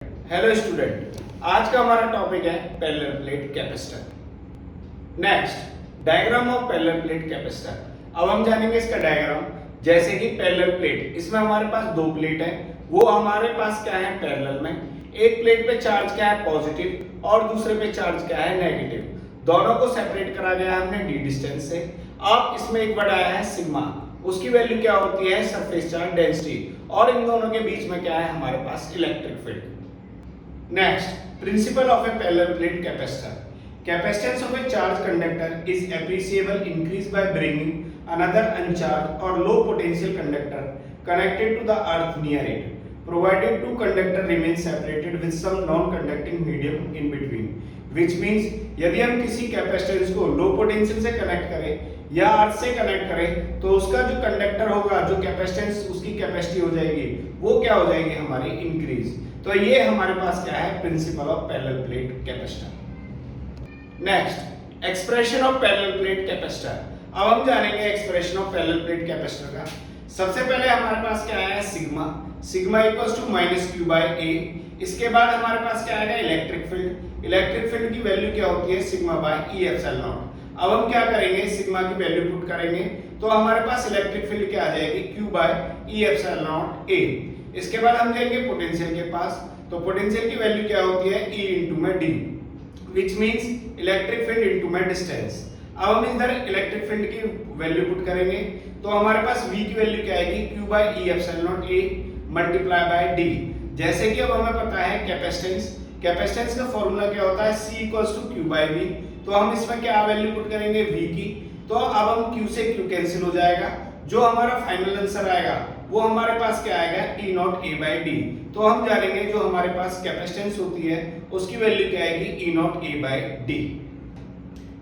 Hello student, आज का हमारा टॉपिक है parallel plate capacitor. Next, diagram of parallel plate capacitor. अब हम जानेंगे इसका डायग्राम। जैसे कि पैरेलल प्लेट, इसमें हमारे पास दो प्लेट है, वो हमारे पास क्या है पैरेलल में। एक प्लेट पे चार्ज क्या है पॉजिटिव और दूसरे पे चार्ज क्या है नेगेटिव। दोनों को सेपरेट करा गया हमने डी डिस्टेंस से। अब इसमें एक वर्ड आया है सिग्मा, उसकी वैल्यू क्या होती है सरफेस चार्ज डेंसिटी, और इन दोनों के बीच में क्या है हमारे पास electric field. Next, principle of a parallel plate capacitor. Capacitance of a charged conductor is appreciable increase by bringing another uncharged or low potential conductor connected to the earth near it, provided two conductor remain separated with some non-conducting medium in between. Which means यदि हम किसी capacitance को low potential से connect करें या अर्थ से connect करें तो उसका जो कंडक्टर होगा, जो कैपेसिटेंस उसकी कैपेसिटी हो जाएगी, वो क्या हो जाएगी हमारी इंक्रीज। तो ये हमारे पास क्या है principle of parallel plate capacitor. Next, expression of parallel plate capacitor. अब हम जानेंगे expression of parallel plate capacitor का। सबसे पहले हमारे पास क्या है sigma, sigma equals to minus Q by A. इसके बाद हमारे पास क्या आएगा इलेक्ट्रिक फील्ड। इलेक्ट्रिक फील्ड की वैल्यू क्या होती है sigma by E epsilon not. अब हम क्या करेंगे सिग्मा की वैल्यू पुट करेंगे तो हमारे पास इलेक्ट्रिक फील्ड क्या आ जाएगी Q by E epsilon not A. इसके बाद हम जाएंगे पोटेंशियल के पास, तो पोटेंशियल की वैल्यू क्या होती है E इनटू में D, which means electric field into में डिस्टेंस। अब हम इधर इलेक्ट्रिक फील्ड की वैल्यू पुट करेंगे तो हमारे पास V की वैल्यू क्या आएगी Q by E epsilon not A multiply by D। जैसे कि अब हमें पता है कैपेसिटेंस, कैपेसिटेंस का फॉर्मूला क्या होता है C equals to Q by V। तो हम इसमें क्या वैल्यू पुट करेंगे V की, तो अब हम Q से Q कैंसिल हो जाएगा, जो हमारा फाइनल आंसर आएगा वो हमारे पास क्या आएगा E not A by D। तो हम जानेंगे जो हमारे पास कैपेसिटेंस होती है उसकी वैल्यू क्या आएगी E not A by D।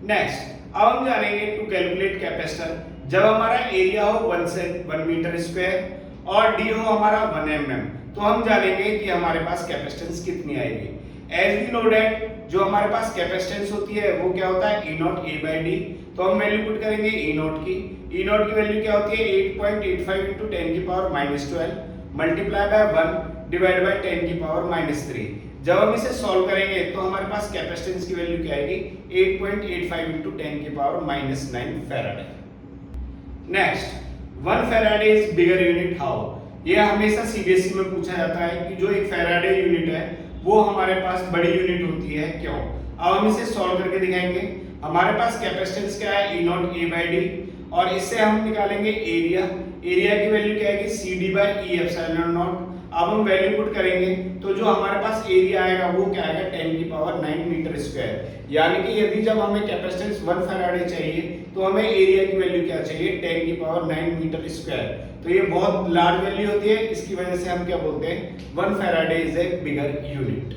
Next, अब हम जानेंगे टू कैलकुलेट कैपेसिटर। जब हमारा एरिया हो 1 मीटर स्क्वायर और D हो हमारा 1 mm, तो हम जानेंगे कि हमारे पास कैपेसिटेंस कितनी आएगी। एज वी नो दैट जो हमारे पास कैपेसिटेंस होती है वो क्या होता है E not A by D। तो हम वैल्यू पुट करेंगे E नॉट की वैल्यू क्या होती है 8.85 into 10 की power -12 multiply by 1 divide by 10 की पावर -3। जब हम इसे सॉल्व करेंगे तो हमारे पास कैपेसिटेंस की वैल्यू क्या आएगी 8.85 into 10 की power -9 Faraday. Next, 1 Faraday is bigger unit how. ये हमेशा सीबीएसई में पूछा जाता है कि जो एक फैराडे यूनिट है वो हमारे पास बड़ी यूनिट होती है क्यों। अब हम इसे सॉल्व करके दिखाएंगे। हमारे पास कैपेसिटेंस क्या है E not A by D, और इससे हम निकालेंगे एरिया। एरिया की वैल्यू क्या आएगी CD by E epsilon not. अब हम वैल्यू पुट करेंगे तो जो हमारे पास एरिया आएगा वो क्या आएगा 10 की पावर 9 मीटर स्क्वायर। यानी कि यदि जब हमें कैपेसिटेंस 1 फैराडे चाहिए तो हमें एरिया की वैल्यू क्या चाहिए 10 की पावर 9 मीटर स्क्वायर। तो ये बहुत लार्ज वैल्यू होती है, इसकी वजह से हम क्या बोलते हैं 1 Faraday is a bigger unit.